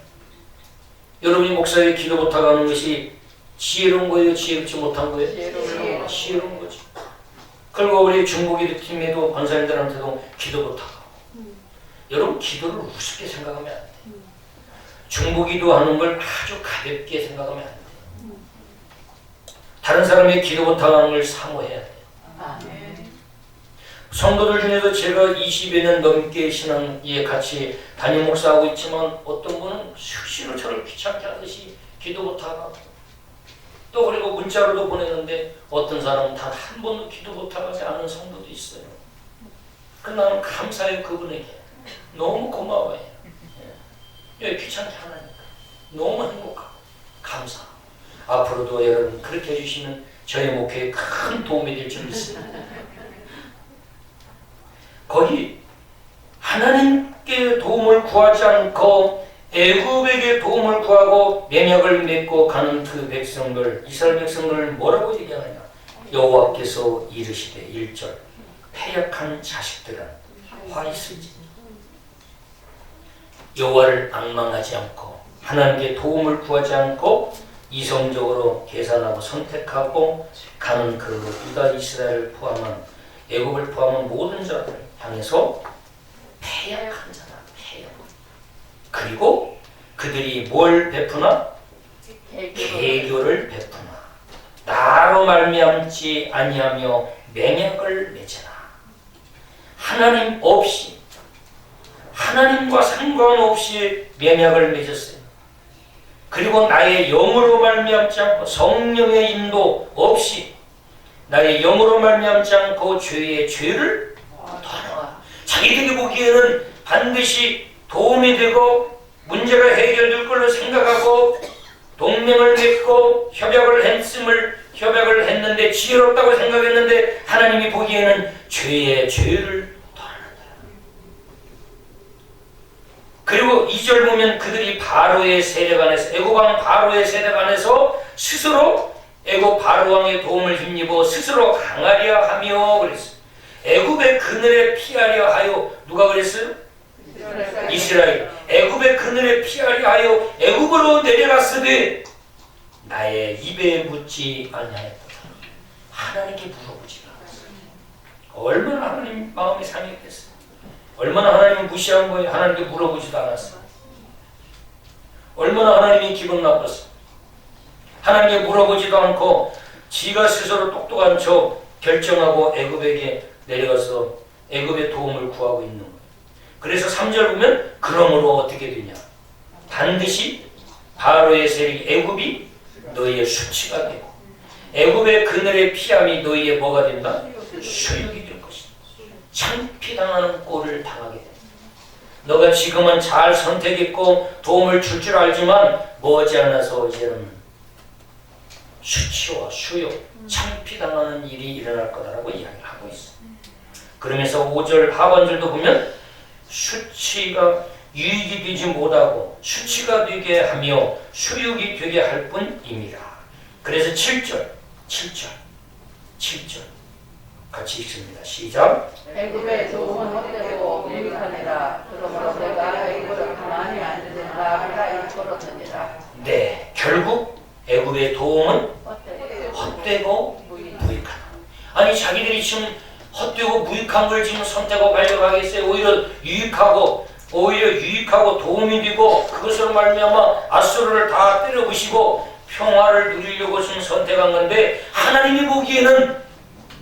여러분이 목사에게 기도 부탁하는 것이 지혜로운 거예요? 지혜롭지 못한 거예요? 지혜로운 거죠. 그리고 우리 중국기도 팀에도 권사님들한테도 기도 부탁하고 여러분 기도를 우습게 생각하면 안 돼요. 중보기도 하는 걸 아주 가볍게 생각하면 안 돼요. 다른 사람의 기도 부탁하는 걸 사모해야 돼요. 성도들 중에서 제가 20여 년 넘게 신앙에 같이 담임 목사하고 있지만 어떤 분은 수시로 저를 귀찮게 하듯이 기도 부탁하고 또 그리고 문자로도 보내는데 어떤 사람은 단 한 번도 기도 부탁하지 않은 성도도 있어요. 그러나 나는 감사해요. 그분에게 너무 고마워요. 예, 귀찮게 하나니까 너무 행복하고 감사하고 앞으로도 여러분 그렇게 해주시면 저희 목회에 큰 도움이 될 줄 믿습니다. 거기 하나님께 도움을 구하지 않고 애굽에게 도움을 구하고 맹약을 맺고 가는 그 백성들, 이스라엘 백성들을 뭐라고 얘기하느냐? 여호와께서 이르시되 1절 패역한 자식들은 화 있을지. 여호와를 앙망하지 않고 하나님께 도움을 구하지 않고 이성적으로 계산하고 선택하고 가는 그 유다 이스라엘을 포함한 애굽을 포함한 모든 자들을 향해서 패역한 자다. 패역. 그리고 그들이 뭘 베푸나? 계교를 베푸나. 나로 말미암지 아니하며 맹약을 맺으나. 하나님 없이, 하나님과 상관없이 맹약을 맺었어요. 그리고 나의 영으로 말미암지 않고 성령의 인도 없이 나의 영으로 말미암지 않고 죄의 죄를 더하라. 자기들이 보기에는 반드시 도움이 되고 문제가 해결될 걸로 생각하고 동맹을 맺고 협약을 했는데 지혜롭다고 생각했는데 하나님이 보기에는 죄의 죄를 더하는다. 그리고 2절 보면 그들이 바로의 세력 안에서 애굽왕 바로의 세력 안에서 스스로 애굽 바로왕의 도움을 힘입어 스스로 강하려 하며 그랬어요. 애굽의 그늘에 피하려 하여 누가 그랬어요? 이스라엘. 애굽의 그늘에 피하려 하여 애굽으로 내려갔으되 나의 입에 묻지 아니하였다. 하나님께 물어보지 않았어요. 얼마나 하나님 마음이 상했겠어요. 얼마나 하나님을 무시한 거예요. 하나님께 물어보지도 않았어요. 얼마나 하나님이 기분 나빴어요. 하나님께 물어보지도 않고 지가 스스로 똑똑한 척 결정하고 애굽에게 내려가서 애굽의 도움을 구하고 있는 거예요. 그래서 3절 보면 그러므로 어떻게 되냐. 반드시 바로의 세력이 애굽이 너희의 수치가 되고 애굽의 그늘의 피함이 너희의 뭐가 된다? 수육이 될 것이다. 창피당하는 꼴을 당하게 된다. 너가 지금은 잘 선택했고 도움을 줄 알지만 머지않아서 이제는 수치와 수욕, 창피당하는 일이 일어날 거다라고 이야기를 하고 있어. 그러면서 5절 하반절도 보면 수치가 유익이 되지 못하고 수치가 되게 하며 수욕이 되게 할 뿐입니다. 그래서 7절 같이 읽습니다. 시작. 애굽의 도움은 헛되고 유익하니라. 그러므로 내가 애굽을 가만히 안 두는가 하라 일컬었느니라. 네, 결국 애굽의 도움은 헛되고 헛되고 무익하다. 아니 자기들이 지금 헛되고 무익한 걸 지금 선택하고 발견하겠어요. 오히려 유익하고 도움이 되고 그것으로 말미암아 아수르를 다 때려부시고 평화를 누리려고 지금 선택한 건데 하나님이 보기에는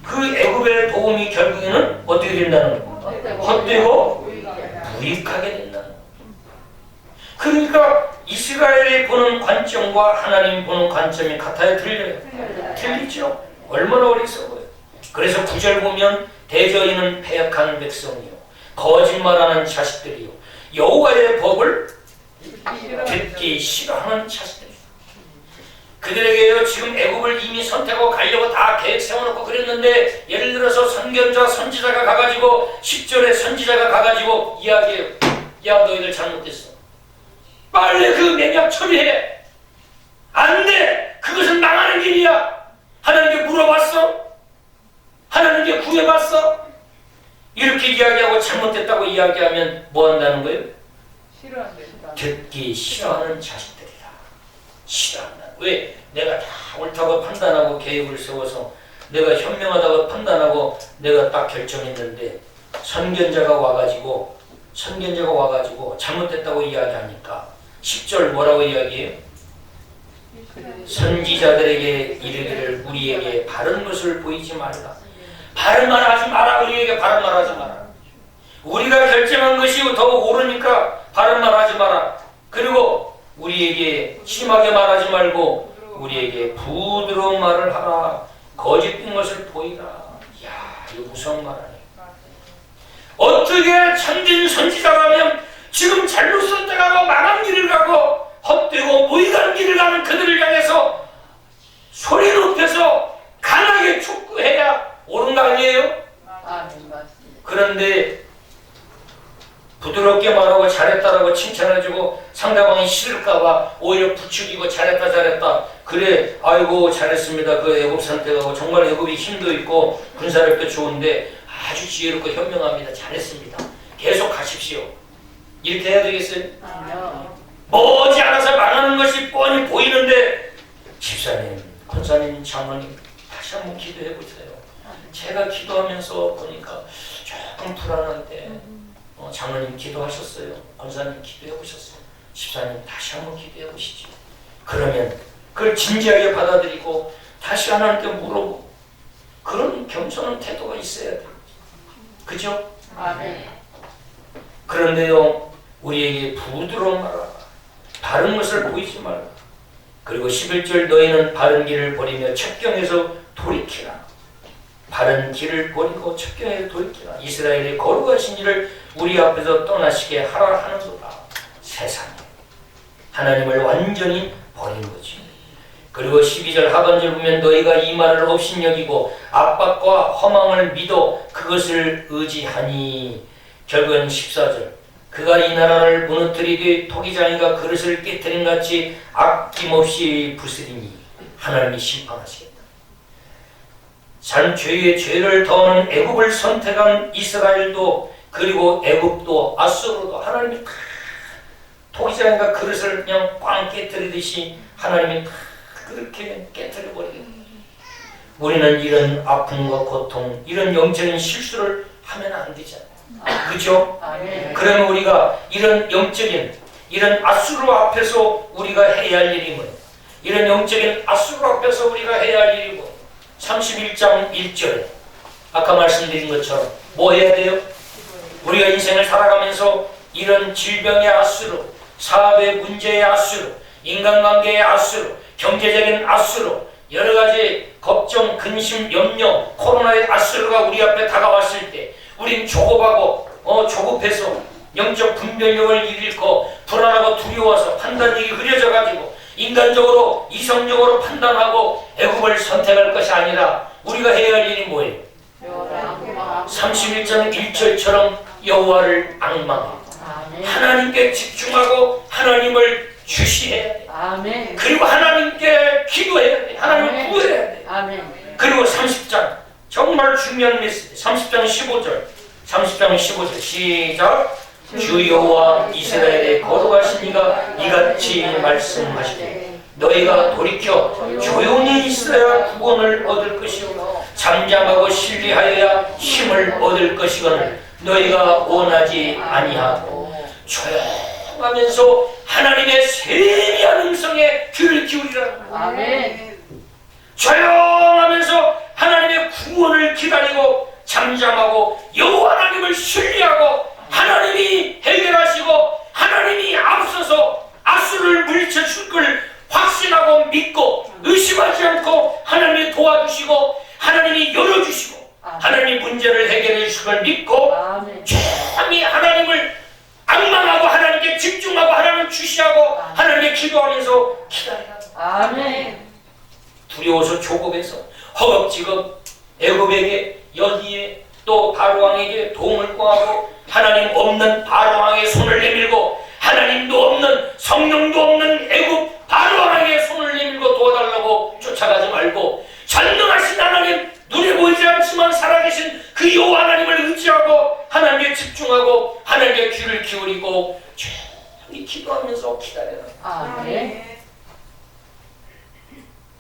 그 애굽의 도움이 결국에는 어떻게 된다는 거예요? 헛되고 무익하게 된다는 거예요. 그러니까 이스라엘이 보는 관점과 하나님이 보는 관점이 같아요? 틀려요? 틀리죠? 얼마나 어리석어요. 그래서 9절 보면 대저인은 패역한 백성이요 거짓말하는 자식들이요 여호와의 법을 듣기 싫어하는 자식들이요. 그들에게요 지금 애굽을 이미 선택하고 가려고 다 계획 세워놓고 그랬는데 예를 들어서 선견자 선지자가 가가지고 10절에 선지자가 가가지고 이야기해요. 야 너희들 잘못됐어. 빨리 그 맹약 처리해. 안 돼. 그것은 망하는 길이야. 하나님께 물어봤어? 하나님께 구해봤어? 이렇게 이야기하고 잘못됐다고 이야기하면 뭐 한다는 거예요? 듣기 싫어하는 자식들이라. 싫어한다. 왜? 내가 다 옳다고 판단하고 계획을 세워서 내가 현명하다고 판단하고 내가 딱 결정했는데 선견자가 와가지고 잘못됐다고 이야기하니까 10절 뭐라고 이야기해요? 선지자들에게 이르기를 우리에게 바른 것을 보이지 말라. 바른 말 하지 마라. 우리에게 바른 말 하지 마라. 우리가 결정한 것이 더 옳으니까 바른 말 하지 마라. 그리고 우리에게 심하게 말하지 말고 우리에게 부드러운 말을 하라. 거짓된 것을 보이라. 이야, 이거 무서운 말 아니에요. 어떻게 참된 선지자라면 지금 잘못 선택하고 망한 길을 가고 헛되고 무익한 길을 가는 그들을 향해서 소리 높여서 강하게 촉구해야 옳은 거 아니에요? 그런데 부드럽게 말하고 잘했다라고 칭찬해주고 상대방이 싫을까봐 오히려 부추기고 잘했다 그래 아이고 잘했습니다. 그 애굽 선택하고 정말 애굽이 힘도 있고 군사력도 좋은데 아주 지혜롭고 현명합니다. 잘했습니다. 계속 가십시오. 이렇게 해야 되겠어요? 아멘. 머지않아서 망하는 것이 뻔히 보이는데 집사님, 권사님, 장로님 다시 한번 기도해 보세요. 제가 기도하면서 보니까 조금 불안한데 장로님 기도하셨어요. 권사님 기도해 보셨어요. 집사님 다시 한번 기도해 보시죠. 그러면 그걸 진지하게 받아들이고 다시 하나님께 물어보고 그런 겸손한 태도가 있어야 돼요. 그죠? 아멘. 그런데요, 우리에게 부드러운 말하라. 바른 것을 보이지 말라. 그리고 11절 너희는 바른 길을 버리며 첩경에서 돌이키라. 바른 길을 버리고 첩경에서 돌이키라. 이스라엘의 거룩하신 일을 우리 앞에서 떠나시게 하라 하는도다. 세상에 하나님을 완전히 버린 거지. 그리고 12절 하반절 보면 너희가 이 말을 업신여기고 압박과 허망을 믿어 그것을 의지하니. 결국은 14절 그가 이 나라를 무너뜨리되 토기장이가 그릇을 깨뜨린 같이 아낌없이 부스리니 하나님이 심판하시겠다. 산 죄의 죄를 더하는 애굽을 선택한 이스라엘도 그리고 애굽도 아수르도 하나님이 다 토기장이가 그릇을 그냥 꽝 깨뜨리듯이 하나님이 다 그렇게 깨뜨려버리겠다. 우리는 이런 아픔과 고통, 이런 영적인 실수를 하면 안 되잖아요. 그죠? 아멘. 그러면 우리가 이런 영적인, 이런 아수르 앞에서 우리가 해야 할 일이 뭐예요? 이런 영적인 아수르 앞에서 우리가 해야 할 일이 뭐예요? 31장 1절에 아까 말씀드린 것처럼 뭐 해야 돼요? 우리가 인생을 살아가면서 이런 질병의 아수르, 사업의 문제의 아수르, 인간관계의 아수르, 경제적인 아수르, 여러 가지 걱정, 근심, 염려, 코로나의 아수르가 우리 앞에 다가왔을 때 우린 조급하고 조급해서 영적 분별력을 잃고 불안하고 두려워서 판단력이 흐려져가지고 인간적으로 이성적으로 판단하고 애굽을 선택할 것이 아니라 우리가 해야 할 일이 뭐예요? 31장 1절처럼 여호와를 앙망하고 하나님께 집중하고 하나님을 주시해야 돼. 아멘. 그리고 하나님께 기도해야 돼. 하나님을 구해야 돼. 아멘. 그리고 30장 정말 중요한 메시지 30장 15절 시작. 주 여호와 이스라엘의 거룩하신 이가 이같이 말씀하시되 너희가 돌이켜 조용히 있어야 구원을 얻을 것이고 잠잠하고 신뢰하여야 힘을 얻을 것이거늘 너희가 원하지 아니하고 조용하면서 하나님의 세미한 음성에 귀를 기울이라. 아멘. 조용하면서 하나님의 구원을 기다리고 잠잠하고 여호와 하나님을 신뢰하고 하나님이 해결하시고 하나님이 앞서서 아수를 물리쳐줄 걸 확신하고 믿고 의심하지 않고 하나님이 도와주시고 하나님이 열어주시고 하나님이 문제를 해결해 주실 걸 믿고 조용히 하나님을 앙망하고 하나님께 집중하고 하나님을 주시하고 하나님께 기도하면서 기다리라. 아멘. 두려워서 조급해서 허겁지겁 애굽에게 여기에 또 바로왕에게 도움을 구하고 하나님 없는 바로왕의 손을 내밀고 하나님도 없는 성령도 없는 애굽 바로왕에게 손을 내밀고 도와달라고 쫓아가지 말고 전능하신 하나님, 눈에 보이지 않지만 살아계신 그 여호와 하나님을 의지하고 하나님께 집중하고 하나님께 귀를 기울이고 조용히 기도하면서 기다려라. 아멘.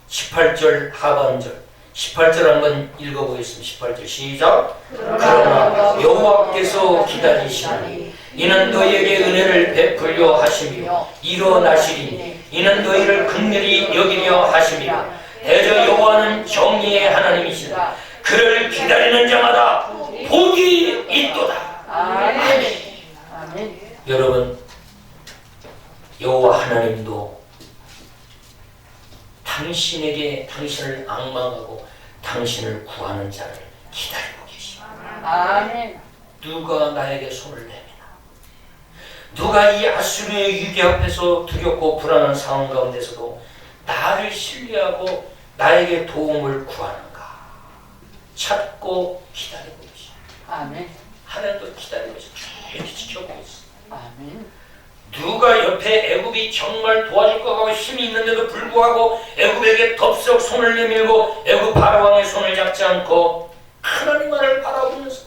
18절 하반절 18절 한번 읽어보겠습니다. 18절 시작. 그러나 여호와께서 기다리시니 이는 너희에게 은혜를 베풀려 하시며 일어나시리니 이는 너희를 긍휼히 여기려 하시며 대저 여호와는 정의의 하나님이시다. 그를 기다리는 자마다 복이 있도다. 아멘. 아멘. 여러분, 여호와 하나님도 당신에게 당신을 앙망하고 당신을 구하는 자를 기다리고 계십니다. 아멘. 누가 나에게 손을 내미나? 누가 이 아수르의 위기 앞에서 두렵고 불안한 상황 가운데서도 나를 신뢰하고 나에게 도움을 구하는가? 찾고 기다리고 계십니다. 아멘. 하나님도 기다리고 있어. 이렇게 지켜보고 있어. 아멘. 누가 옆에 애굽이 정말 도와줄 것 같고 힘이 있는데도 불구하고 애굽에게 덥석 손을 내밀고 애굽 바로왕의 손을 잡지 않고 하나님만을 바라보면서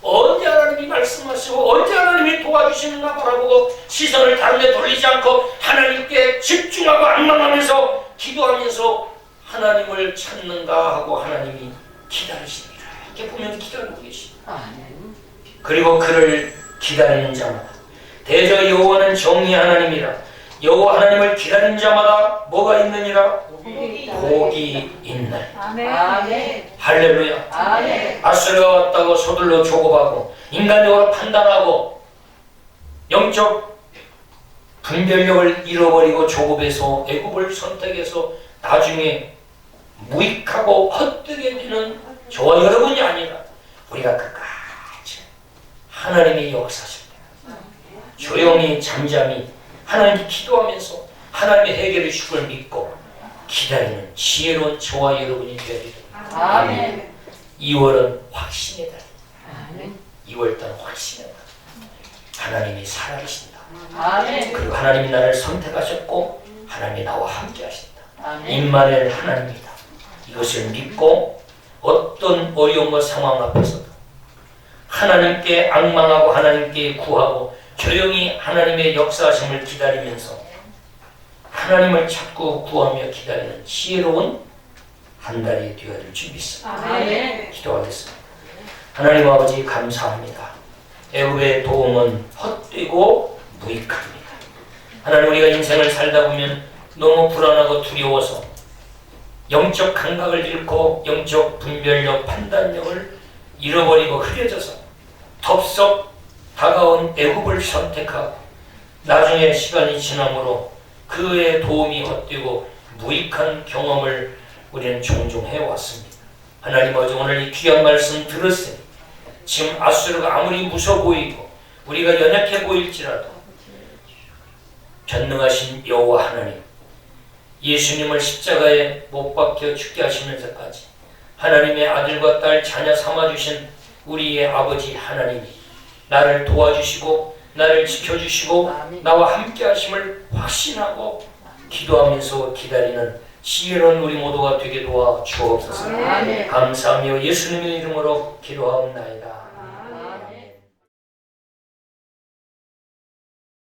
언제 하나님이 말씀하시고 언제 하나님이 도와주시는가 바라보고 시선을 다른 데 돌리지 않고 하나님께 집중하고 앙망하면서 기도하면서 하나님을 찾는가 하고 하나님이 기다리십니다. 이렇게 보면 기다리고 계십니다. 아멘. 그리고 그를 기다리는 자마다 대저 여호와는 정의의 하나님이라. 여호와 하나님을 기다리는 자마다 뭐가 있느니라? 복이 있나니. 아멘. 할렐루야. 아멘. 아수르가 왔다고 서둘러 조급하고 인간적으로 판단하고 영적 분별력을 잃어버리고 조급해서 애굽을 선택해서 나중에 무익하고 헛되게 되는 저와 여러분이 아니라 우리가 끝까지 하나님이 역사하실 때 조용히 잠잠히 하나님께 기도하면서 하나님의 해결의 축을 믿고 기다리는 지혜로운 저와 여러분이 되어야 됩니다. 아멘. 2월은 확신의 달. 아멘. 2월달 확신의 달. 하나님이 살아계신다. 아멘. 그리고 하나님이 나를 선택하셨고 하나님이 나와 함께 하신다. 아멘. 임마누엘 하나님이다. 이것을 믿고 어떤 어려움과 상황 앞에서도 하나님께 앙망하고 하나님께 구하고 조용히 하나님의 역사하심을 기다리면서 하나님을 찾고 구하며 기다리는 지혜로운 한 달이 되어야 될 줄 믿습니다. 아멘. 기도하겠습니다. 하나님 아버지 감사합니다. 애굽의 도움은 헛되고 무익합니다. 하나님 우리가 인생을 살다 보면 너무 불안하고 두려워서 영적 감각을 잃고 영적 분별력, 판단력을 잃어버리고 흐려져서 덥석 다가온 애굽을 선택하고 나중에 시간이 지남으로 그의 도움이 헛되고 무익한 경험을 우리는 종종 해왔습니다. 하나님 아버지 오늘 이 귀한 말씀 들었으니 지금 아수르가 아무리 무서워 보이고 우리가 연약해 보일지라도 전능하신 여호와 하나님 예수님을 십자가에 못 박혀 죽게 하시면서까지 하나님의 아들과 딸 자녀 삼아주신 우리의 아버지 하나님이 나를 도와주시고 나를 지켜주시고 나와 함께 하심을 확신하고 기도하면서 기다리는 지혜로운 우리 모두가 되게 도와 주옵소서. 감사하며 예수님의 이름으로 기도하옵나이다.